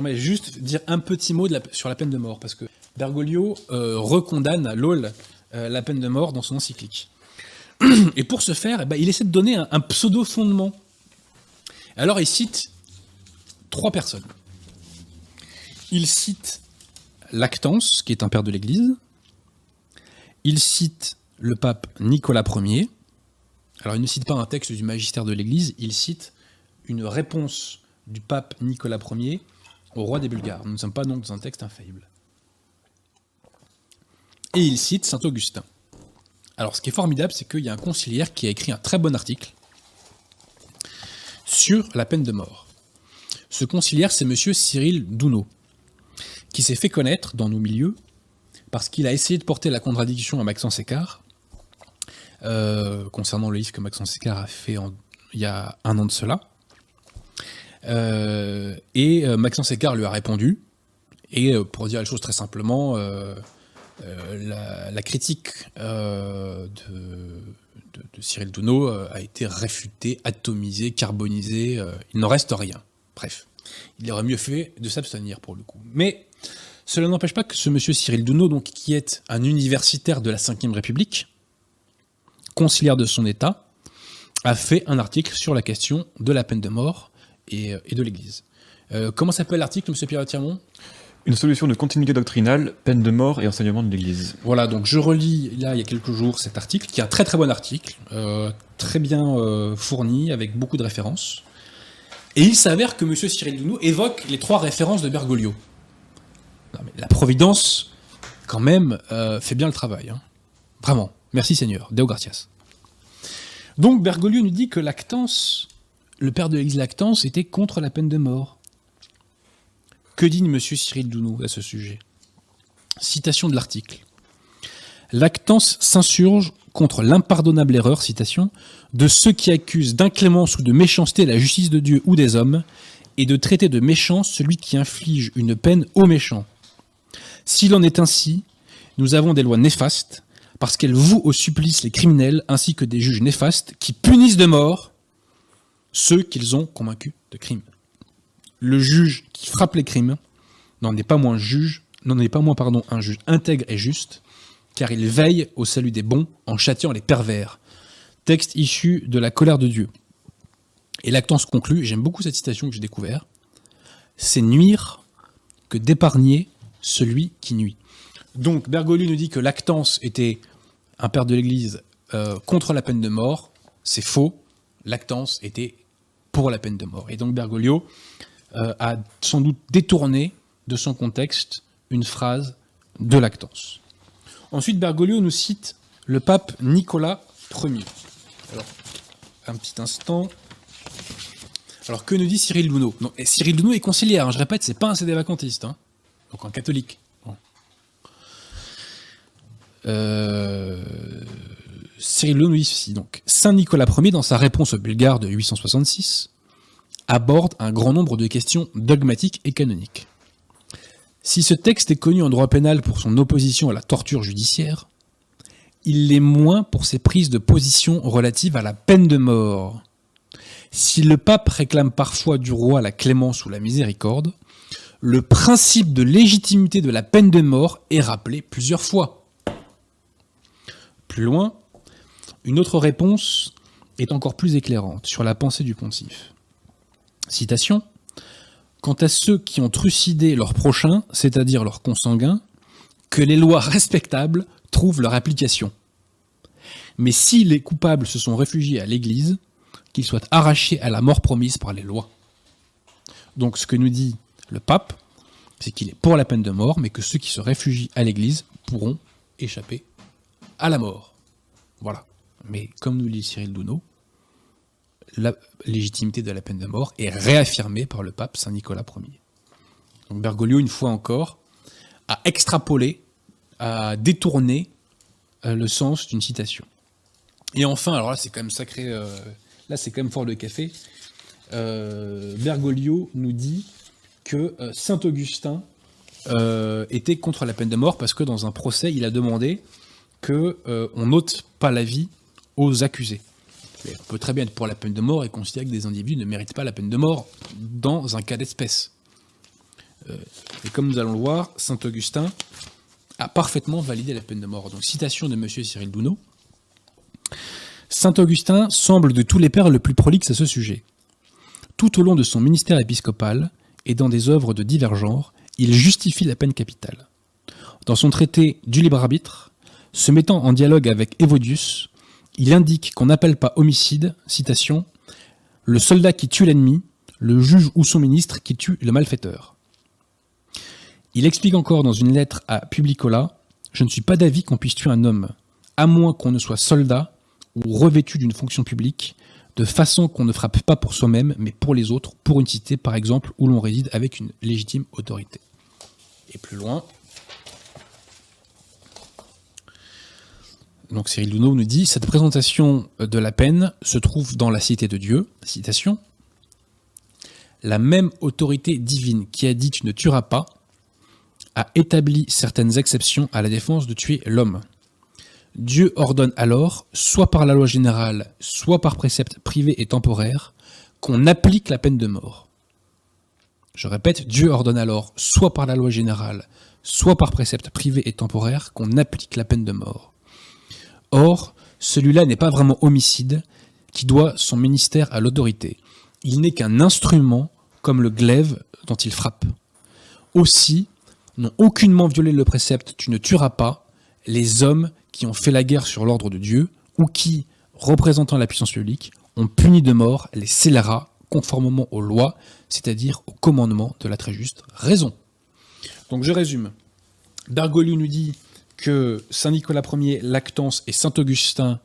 j'aimerais juste dire un petit mot sur la peine de mort, parce que Bergoglio recondamne à LOL la peine de mort dans son encyclique. Et pour ce faire, il essaie de donner un pseudo-fondement. Alors il cite 3 personnes. Il cite Lactance, qui est un père de l'Église. Il cite le pape Nicolas Ier. Alors il ne cite pas un texte du magistère de l'Église, il cite une réponse du pape Nicolas Ier au roi des Bulgares. Nous ne sommes pas donc dans un texte infaillible. Et il cite saint Augustin. Alors ce qui est formidable, c'est qu'il y a un conciliaire qui a écrit un très bon article sur la peine de mort. Ce conciliaire, c'est monsieur Cyril Douno, qui s'est fait connaître dans nos milieux parce qu'il a essayé de porter la contradiction à Maxence Écart, concernant le livre que Maxence Écart a fait il y a 1 an de cela. Et Maxence Écart lui a répondu, et pour dire les choses très simplement, la critique de Cyril Douno a été réfutée, atomisée, carbonisée, il n'en reste rien. Bref, il aurait mieux fait de s'abstenir pour le coup. Mais cela n'empêche pas que ce monsieur Cyril Douno, donc, qui est un universitaire de la Ve République, conciliaire de son État, a fait un article sur la question de la peine de mort et de l'Église. Comment s'appelle l'article, M. Pierre-Tirmont ? Une solution de continuité doctrinale, peine de mort et enseignement de l'Église. Voilà, donc je relis, là, il y a quelques jours, cet article, qui est un très très bon article, très bien fourni, avec beaucoup de références. Et il s'avère que M. Cyril Douno évoque les 3 références de Bergoglio. Non, mais la Providence, quand même, fait bien le travail. Hein. Vraiment. Merci Seigneur. Deo gratias. Donc Bergoglio nous dit que Lactance, le père de l'Église Lactance, était contre la peine de mort. Que dit M. Cyril Douno à ce sujet ? Citation de l'article. Lactance s'insurge contre l'impardonnable erreur, citation, de ceux qui accusent d'inclémence ou de méchanceté la justice de Dieu ou des hommes, et de traiter de méchant celui qui inflige une peine aux méchants. S'il en est ainsi, nous avons des lois néfastes, parce qu'elles vouent au supplice les criminels, ainsi que des juges néfastes, qui punissent de mort ceux qu'ils ont convaincus de crime. Le juge qui frappe les crimes n'en est pas moins un juge intègre et juste, car il veille au salut des bons en châtiant les pervers. Texte issu de la colère de Dieu. Et Lactance conclut, et j'aime beaucoup cette citation que j'ai découverte, c'est nuire que d'épargner celui qui nuit. Donc Bergoglio nous dit que Lactance était un père de l'Église contre la peine de mort. C'est faux. Lactance était pour la peine de mort. Et donc Bergoglio a sans doute détourné de son contexte une phrase de Lactance. Ensuite, Bergoglio nous cite le pape Nicolas Ier. Alors, un petit instant. Alors, que nous dit Cyril Douno ? Non, et Cyril Douno est conciliaire, hein, je répète, c'est pas un sédévacantiste, hein, donc un catholique. Bon. Cyril Douno nous dit ceci, donc. Saint Nicolas Ier, dans sa réponse aux Bulgares de 866, aborde un grand nombre de questions dogmatiques et canoniques. Si ce texte est connu en droit pénal pour son opposition à la torture judiciaire, il l'est moins pour ses prises de position relatives à la peine de mort. Si le pape réclame parfois du roi la clémence ou la miséricorde, le principe de légitimité de la peine de mort est rappelé plusieurs fois. Plus loin, une autre réponse est encore plus éclairante sur la pensée du pontife. Citation. Quant à ceux qui ont trucidé leurs prochains, c'est-à-dire leurs consanguins, que les lois respectables trouvent leur application. Mais si les coupables se sont réfugiés à l'Église, qu'ils soient arrachés à la mort promise par les lois. Donc ce que nous dit le pape, c'est qu'il est pour la peine de mort, mais que ceux qui se réfugient à l'Église pourront échapper à la mort. Voilà. Mais comme nous dit Cyril Douno, la légitimité de la peine de mort est réaffirmée par le pape Saint Nicolas Ier. Donc Bergoglio, une fois encore, a extrapolé, a détourné le sens d'une citation. Et enfin, alors là c'est quand même sacré, là c'est quand même fort de café, Bergoglio nous dit que Saint Augustin était contre la peine de mort parce que dans un procès, il a demandé qu'on n'ôte pas la vie aux accusés. Mais on peut très bien être pour la peine de mort et considérer que des individus ne méritent pas la peine de mort dans un cas d'espèce. Et comme nous allons le voir, saint Augustin a parfaitement validé la peine de mort. Donc, citation de M. Cyril Douno. Saint Augustin semble de tous les pères le plus prolixe à ce sujet. Tout au long de son ministère épiscopal et dans des œuvres de divers genres, il justifie la peine capitale. Dans son traité du libre arbitre, se mettant en dialogue avec Évodius, il indique qu'on n'appelle pas homicide, citation, le soldat qui tue l'ennemi, le juge ou son ministre qui tue le malfaiteur. Il explique encore dans une lettre à Publicola, je ne suis pas d'avis qu'on puisse tuer un homme, à moins qu'on ne soit soldat ou revêtu d'une fonction publique, de façon qu'on ne frappe pas pour soi-même, mais pour les autres, pour une cité par exemple où l'on réside avec une légitime autorité. Et plus loin, donc Cyril Douno nous dit, cette présentation de la peine se trouve dans la cité de Dieu, citation, la même autorité divine qui a dit tu ne tueras pas, a établi certaines exceptions à la défense de tuer l'homme. Dieu ordonne alors, soit par la loi générale, soit par précepte privé et temporaire, qu'on applique la peine de mort. Je répète, Dieu ordonne alors, soit par la loi générale, soit par précepte privé et temporaire, qu'on applique la peine de mort. Or, celui-là n'est pas vraiment homicide, qui doit son ministère à l'autorité. Il n'est qu'un instrument, comme le glaive dont il frappe. Aussi, n'ont aucunement violé le précepte « tu ne tueras pas » les hommes qui ont fait la guerre sur l'ordre de Dieu ou qui, représentant la puissance publique, ont puni de mort les scélérats conformément aux lois, c'est-à-dire au commandement de la très juste raison. Donc je résume. Bergoglio nous dit que Saint Nicolas Ier, Lactance et Saint Augustin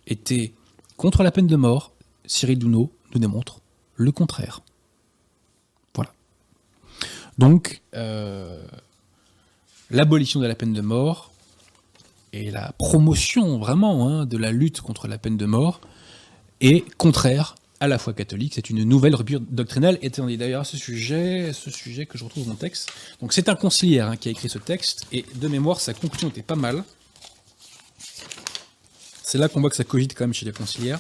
étaient contre la peine de mort. Cyril Douno nous démontre le contraire. Voilà. Donc, l'abolition de la peine de mort et la promotion vraiment de la lutte contre la peine de mort est contraire à la foi catholique. C'est une nouvelle rupture doctrinale. Et d'ailleurs à ce sujet que je retrouve dans mon texte. Donc c'est un conciliaire qui a écrit ce texte, et de mémoire, sa conclusion était pas mal. C'est là qu'on voit que ça cogite quand même chez les conciliaires.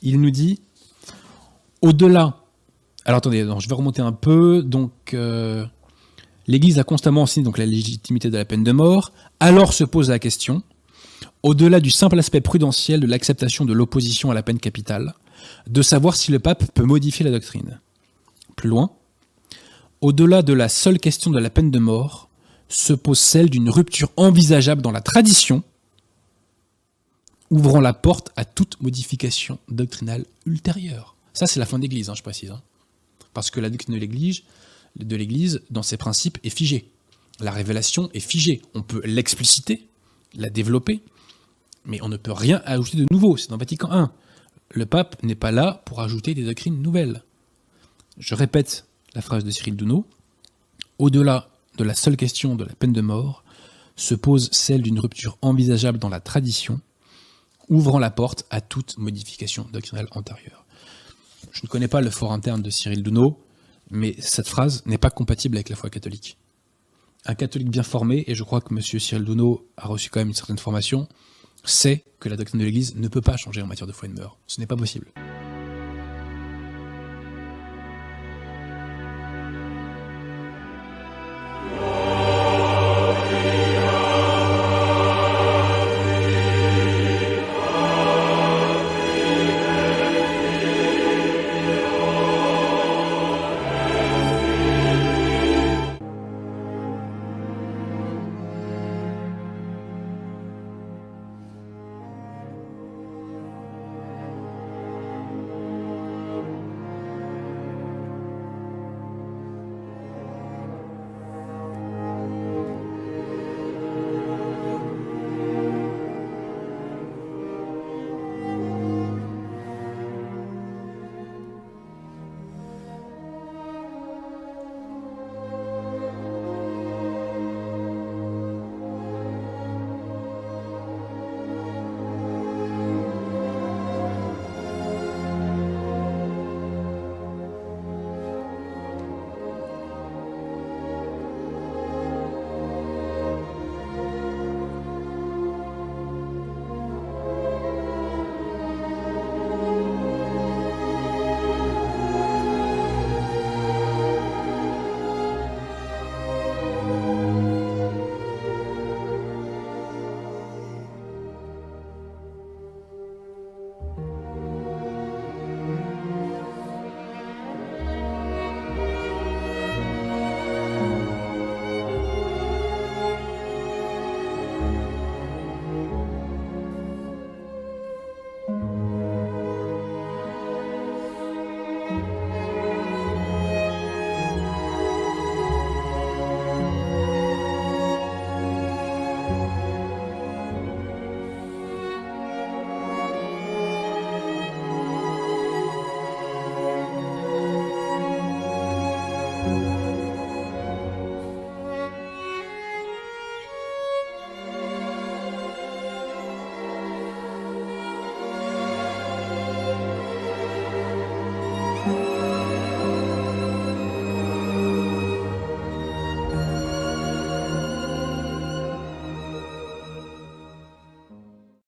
Il nous dit, au-delà... Alors attendez, je vais remonter un peu. Donc, l'Église a constamment enseigné donc, la légitimité de la peine de mort. Alors se pose la question, au-delà du simple aspect prudentiel de l'acceptation de l'opposition à la peine capitale, de savoir si le pape peut modifier la doctrine. Plus loin, au-delà de la seule question de la peine de mort, se pose celle d'une rupture envisageable dans la tradition, ouvrant la porte à toute modification doctrinale ultérieure. Ça, c'est la fin de l'Église, je précise. Parce que la doctrine de l'Église, dans ses principes, est figée. La révélation est figée. On peut l'expliciter, la développer, mais on ne peut rien ajouter de nouveau. C'est dans Vatican I. Le pape n'est pas là pour ajouter des doctrines nouvelles. Je répète la phrase de Cyril Douno. Au-delà de la seule question de la peine de mort, se pose celle d'une rupture envisageable dans la tradition, ouvrant la porte à toute modification doctrinale antérieure. Je ne connais pas le fort interne de Cyril Douno, mais cette phrase n'est pas compatible avec la foi catholique. Un catholique bien formé, et je crois que M. Cyril Douno a reçu quand même une certaine formation, sait que la doctrine de l'Église ne peut pas changer en matière de foi et de mort. Ce n'est pas possible.